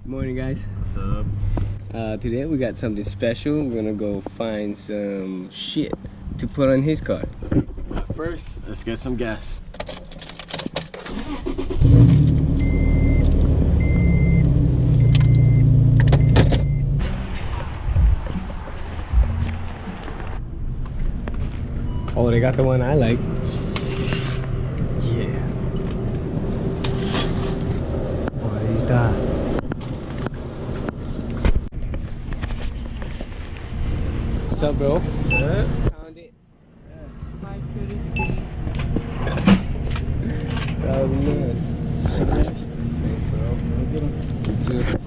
Morning, guys. What's up? Today we got something special. We're gonna go find some shit to put on his car. But first, let's get some gas. Oh, they got the one I like. Yeah. Oh, he's that. What's up, bro? What's up? Found it. That was nuts. Thanks, bro. You too.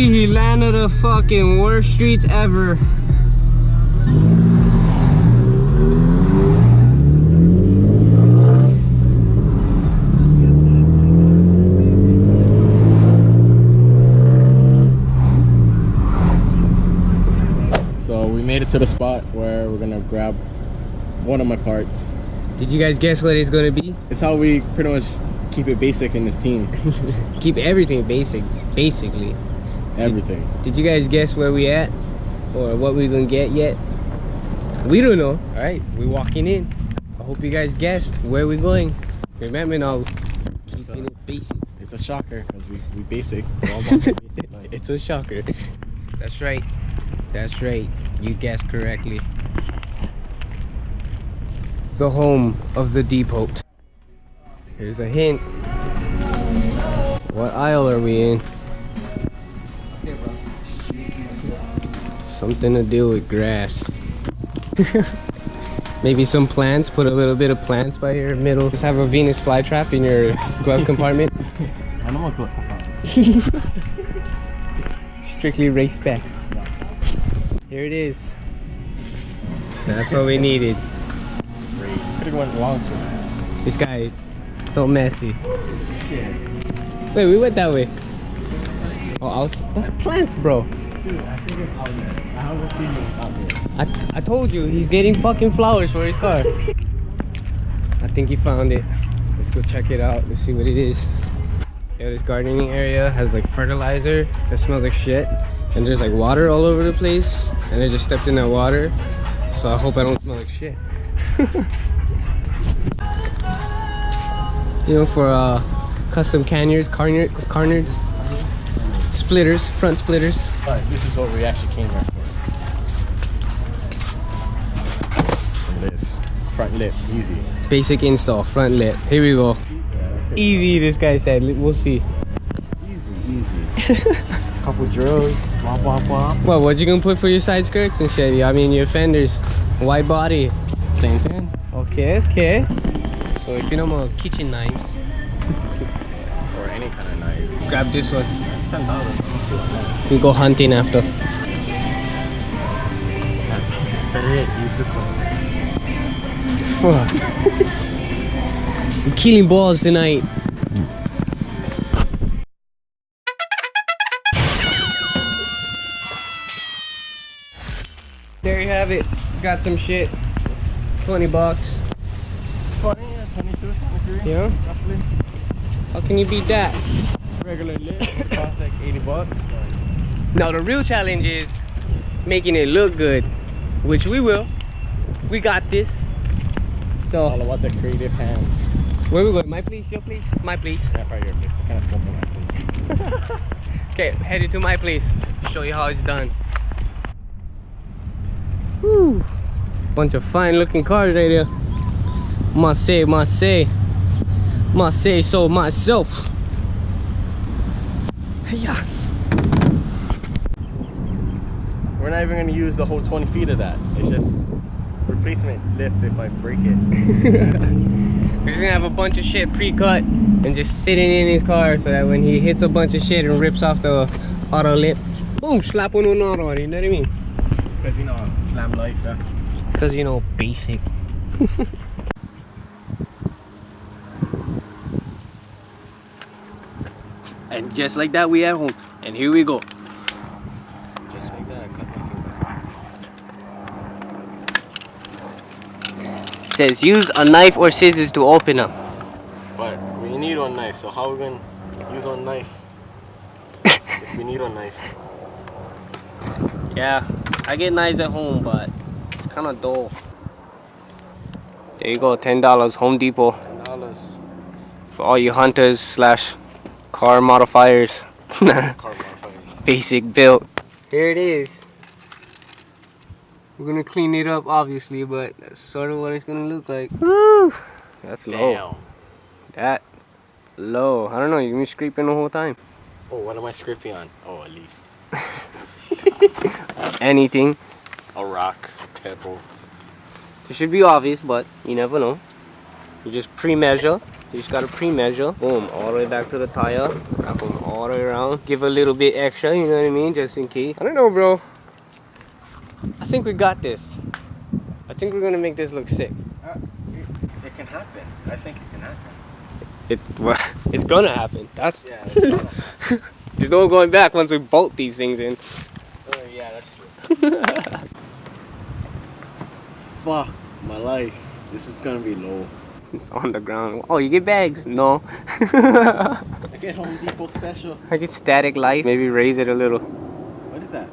He landed the fucking worst streets ever. So we made it to the spot where we're gonna grab one of my parts. Did you guys guess what it's gonna be? It's how we pretty much keep it basic in this team. Keep everything basic, basically. Everything. Did you guys guess where we at? Or what we gonna get yet? We don't know. Alright, we walking in. I hope you guys guessed where we going. Remember now, keeping it basic. It's a shocker because we basic. We're all about the basic life. It's a shocker. That's right. That's right. You guessed correctly. The home of the depot. Here's a hint. What aisle are we in? Something to do with grass. Maybe some plants. Put a little bit of plants by your middle. Just have a Venus flytrap in your glove compartment. I know what glove compartment. Strictly race specs. Here it is. That's what we needed. Great. Could've went long term. This guy, so messy. Yeah. Wait, we went that way. Oh, that's plants, bro. Dude, I think it's out there. I have a feeling it's out there. I told you, he's getting fucking flowers for his car. I think he found it. Let's go check it out. Let's see what it is. Yeah, this gardening area has like fertilizer that smells like shit. And there's like water all over the place. And I just stepped in that water. So I hope I don't smell like shit. You know, for custom carnards, splitters, front splitters. Alright, this is what we actually came here for. Some this. Front lip, easy. Basic install, front lip. Here we go. Easy, this guy said. We'll see. Easy, easy. Just a couple drills. Womp womp womp. Well, what you gonna put for your side skirts and shit? I mean, your fenders. Wide body. Same thing. Okay, okay. So if you know more kitchen knives, Or any kind of knife. grab this one. That's $10. We go hunting after. Use this one. Fuck. We're killing balls tonight. There you have it. Got some shit. 20 bucks. 20, 22, 23. Yeah. Roughly. How can you beat that? Regular lip. It costs like 80 bucks. Now the real challenge is making it look good, which we will. We got this. It's So all about the creative hands. where we going? My place, your place? My place. Yeah, probably your place. I kind of spoke my place. Okay, headed to my place. Show you how it's done. Whew. Bunch of fine looking cars right here. Must say so myself. Hey-ya. We're not even going to use the whole 20 feet of that. It's just replacement lifts if I break it. We're just gonna have a bunch of shit pre-cut and just sitting in his car so that when he hits a bunch of shit and rips off the auto lip, boom, slap on an auto, you know what I mean? Because you know, slam life, yeah. Because you know, basic. And just like that, we at home. And here we go. Just like that, I cut my finger. Says use a knife or scissors to open them. But we need one knife, so how are we gonna use one knife? If we need one knife. Yeah, I get knives at home, but it's kind of dull. There you go, $10, Home Depot. $10. For all you hunters slash car modifiers. Car modifiers. Basic build. Here it is. We're gonna clean it up, obviously, but that's sort of what it's gonna look like. Woo! That's low. Damn. That's low. I don't know, you're gonna be scraping the whole time. Oh, what am I scraping on? Oh, a leaf. Anything. A rock, a pebble. It should be obvious, but you never know. You just pre-measure. You just gotta pre-measure. Boom, all the way back to the tire. Wrap them all the way around. Give a little bit extra, you know what I mean? Just in case. I don't know, bro. I think we got this. I think we're gonna make this look sick. It can happen. I think it can happen. It's gonna happen. That's Yeah, it's gonna happen. There's no going back once we bolt these things in. Oh, yeah, that's true. Fuck my life. This is gonna be low. It's on the ground. Oh, you get bags? No. I get Home Depot special. I get static light. Maybe raise it a little. What is that?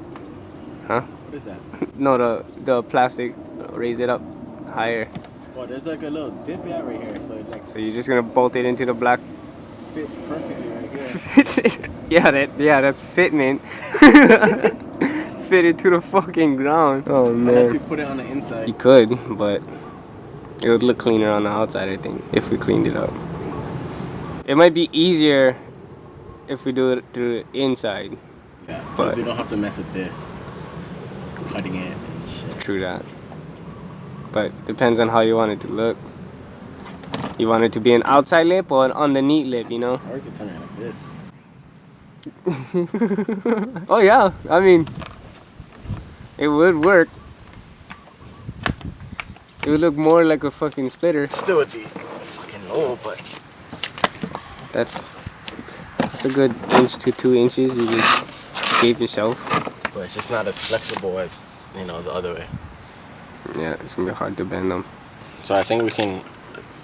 Huh? What is that? No, the plastic. Raise it up higher. Oh, there's like a little dip out right here, so it like So you're just gonna bolt it into the black. fits perfectly right here. yeah, that's fitment. Fit it to the fucking ground. Oh Unless you man. put it on the inside. You could, but it would look cleaner on the outside, I think, if we cleaned it up. It might be easier if we do it through the inside. Yeah, But- because you don't have to mess with this. Cutting it and shit. True that. But depends on how you want it to look. You want it to be an outside lip or an underneath lip, you know? Or you could turn it like this. Oh yeah, I mean, it would work. It would look more like a fucking splitter. Still would be fucking low, but That's a good inch to 2 inches you just gave yourself. it's just not as flexible as, you know, the other way. Yeah, it's gonna be hard to bend them. So I think we can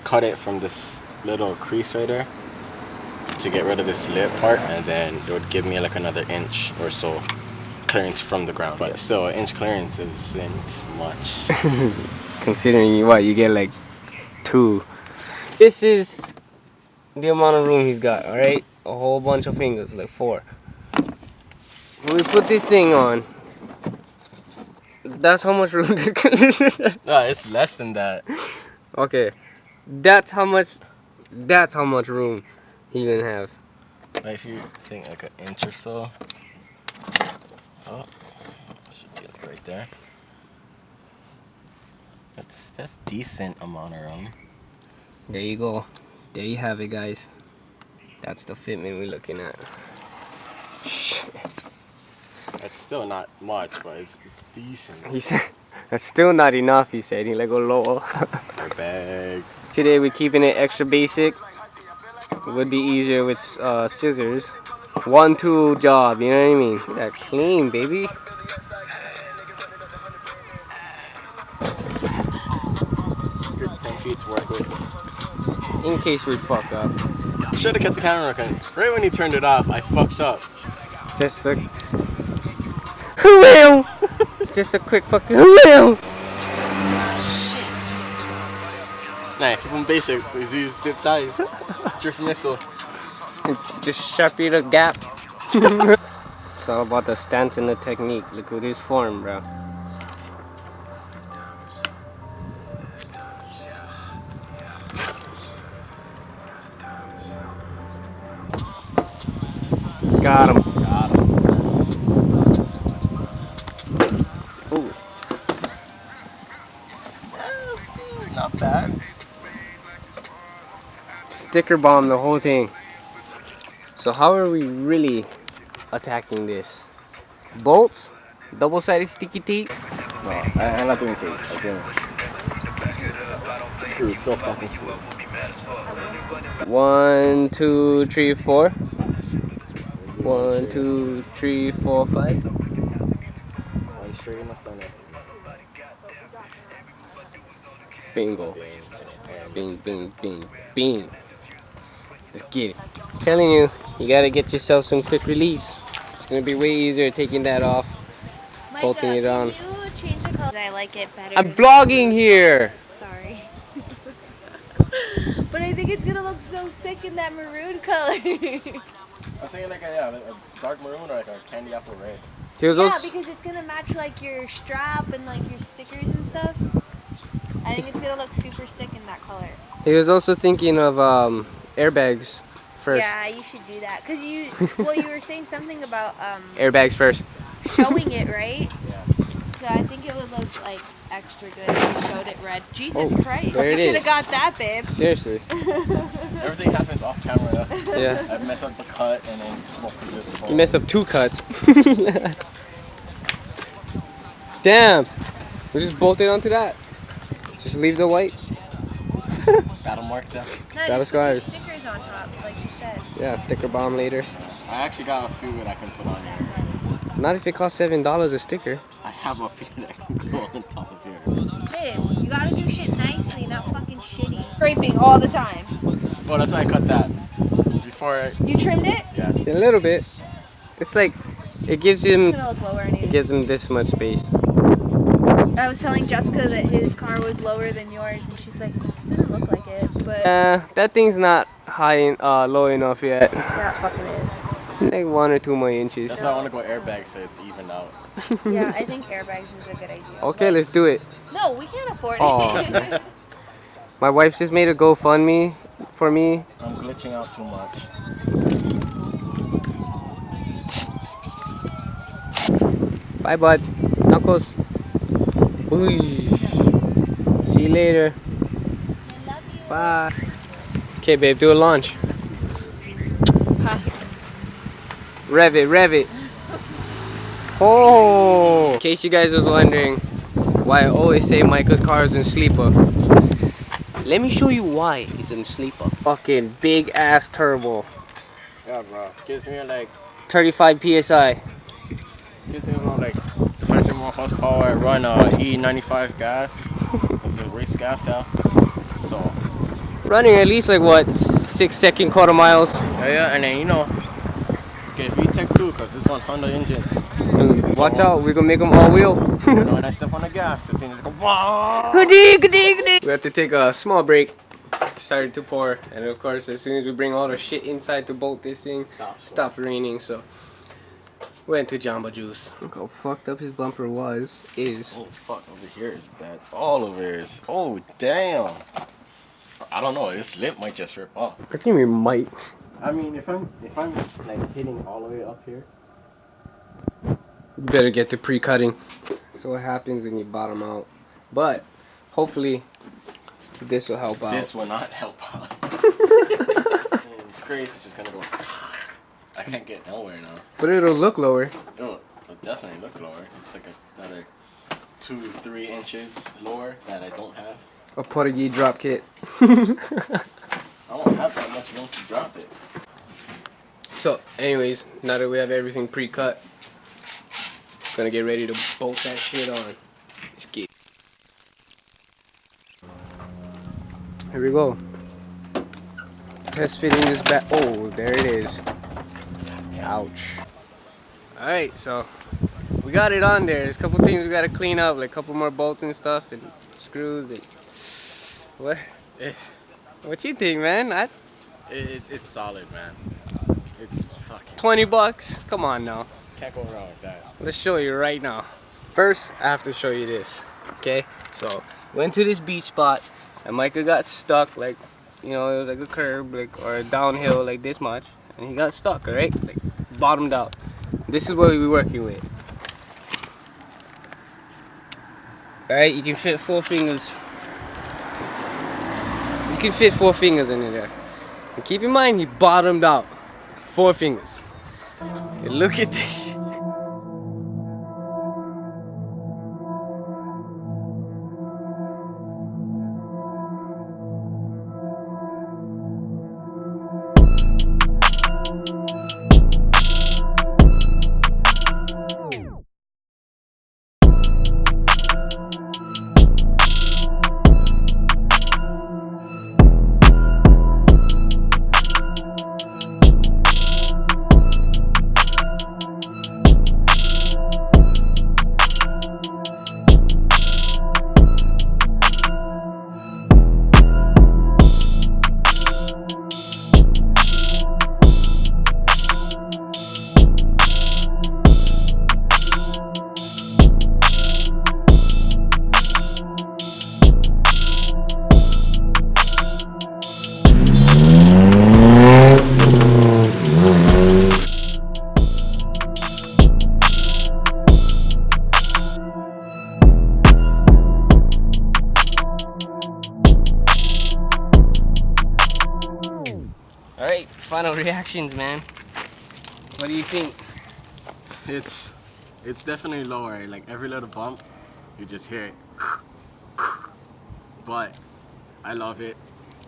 cut it from this little crease right there to get rid of this lip part, and then it would give me like another inch or so clearance from the ground. But still, an inch clearance isn't much. Considering you get like 2. This is the amount of room he's got, alright? A whole bunch of fingers, like 4. When we put this thing on, that's how much room this No, it's less than that. Okay. That's how much room he gonna have. But if you think like an inch or so, oh, should be like right there. That's decent amount of room. There you go. There you have it, guys. That's the fitment we're looking at. Shit. It's still not much, but it's decent. He said that's still not enough, he said. He like go lower. My bags. Today we're keeping it extra basic. It would be easier with scissors. 1-2 job, you know what I mean? That clean, baby. Good 10 feet to work with. In case we fuck up. Should have kept the camera working. Right when he turned it off, I fucked up. Just a just a quick fucking Nah, keep them basic. These zip ties. Drift missile. Just Sharpie the gap. It's all about the stance and the technique. Look at his form, bro. Got him. Got him. Ooh. Not bad. sticker bomb the whole thing. So how are we really attacking this? Bolts? Double-sided sticky tape? No, I'm not doing tape. I'm doing screws, so fucking screws. 1, 2, 3, 4. 1, 2, 3, 4, 5. One straight in my stomach. Bingo. Bing, bing, bing, bing. Let's get it. I'm telling you, you gotta get yourself some quick release. It's gonna be way easier taking that off, bolting it on. Can you change the color? I like it better. I'm vlogging here! Sorry. But I think it's gonna look so sick in that maroon color. I was thinking like a dark maroon or like a candy apple red. Here's Yeah, also, because it's gonna match like your strap and like your stickers and stuff. I think it's gonna look super sick in that color. he was also thinking of airbags first. Yeah, you should do that. Cause you were saying something about Airbags first. showing it, right? Yeah. So I think it would look like extra good if you showed it red. Jesus Christ! there it You should is. have got that, babe. Seriously. Everything happens off camera. Yeah. I mess up the cut and then smoke just You messed up 2 cuts. Damn. We just bolted onto that. Just leave the white. battle marks, yeah. No, Battle just put your scars. stickers on top, like you said. Yeah, sticker bomb later. I actually got a few that I can put on here. Not if it costs $7 a sticker. I have a few that can go on top of here. Babe, you gotta do shit nicely, not fucking shitty. Scraping all the time. Well, that's why I cut that. Before You trimmed it? yeah. A little bit. It's like, it gives him, It's gonna look lower anyway. it gives him this much space. I was telling Jessica that his car was lower than yours, and she's like, it doesn't look like it, but That thing's not high, low enough yet. yeah, it fucking is. Like 1 or 2 more inches. That's why I want to go airbag so it's even out. Yeah, I think airbags is a good idea. Okay, let's do it. No, we can't afford Oh. it. My wife just made a GoFundMe for me. I'm glitching out too much. Bye, bud. Knuckles. Ooh. See you later. Bye. Okay, babe, do a launch. Rev it, rev it. Oh! In case you guys was wondering why I always say Micah's car is in sleeper, let me show you why it's in sleeper. Fucking big ass turbo. Yeah, bro. Gives me like 35 psi. gives me about like 100 more horsepower. I run E95 gas. It's a race gas out. So Running at least like what, 6-second quarter miles. yeah, and then you know, get VTEC too, cause this one Honda engine. And watch out, we're gonna make them all wheel. You know, when I step on the gas, the thing just go. Wah! We have to take a small break. It started to pour, and of course, as soon as we bring all the shit inside to bolt this thing, stopped raining. So went to Jamba Juice. Look how fucked up his bumper is. Oh fuck, over here is bad. All over here is. Oh damn. I don't know. This lip might just rip off. I think we might. I mean, if I'm like hitting all the way up here. You better get to pre-cutting. So what happens when you bottom out? But hopefully this will help out. This will not help out. It's great if it's just gonna go. I can't get nowhere now. But it'll look lower. It'll definitely look lower. It's like another 2-3 inches lower that I don't have. A Portuguese drop kit. I don't have that much room to drop it. So anyways, now that we have everything pre-cut, gonna get ready to bolt that shit on. Let's get it. Here we go. Test fitting this back. Oh, there it is. Ouch. Alright, so we got it on there. There's a couple things we gotta clean up, like a couple more bolts and stuff and screws and what? What you think, man? It's solid, man. It's fucking $20. Come on now. can't go wrong with that. Let's show you right now. First, I have to show you this. Okay? So, went to this beach spot and Micah got stuck, like, you know, it was like a curb, like, or a downhill like this much, and he got stuck, alright? Like, bottomed out. This is what we're working with. Alright, you can fit 4 fingers. You can fit 4 fingers in there. And keep in mind, he bottomed out. 4 fingers. And look at this shit. Alright, final reactions, man. What do you think? It's definitely lower. Like every little bump, you just hear it. But I love it.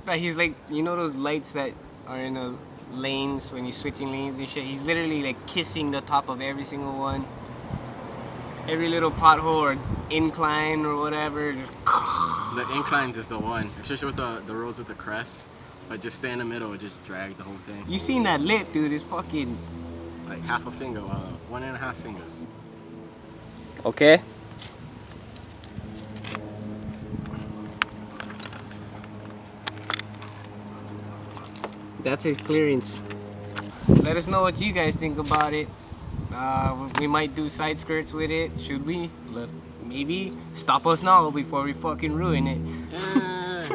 But he's like, you know those lights that are in the lanes when you're switching lanes and shit? He's literally like kissing the top of every single one. Every little pothole or incline or whatever. Just The inclines is the one, especially with the roads with the crest. If I just stay in the middle, it just drag the whole thing. you seen that lip, dude? It's fucking... Like half a finger, 1.5 fingers. Okay. That's his clearance. Let us know what you guys think about it. We might do side skirts with it. Should we? Maybe. Stop us now before we fucking ruin it.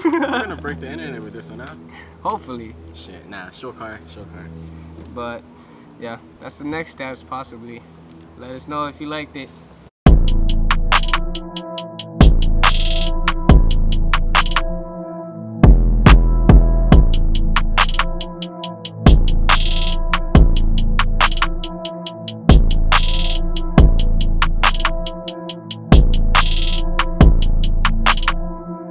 We're gonna break the internet with this one, huh? Hopefully. Shit, nah, show car. But yeah, that's the next steps possibly. Let us know if you liked it.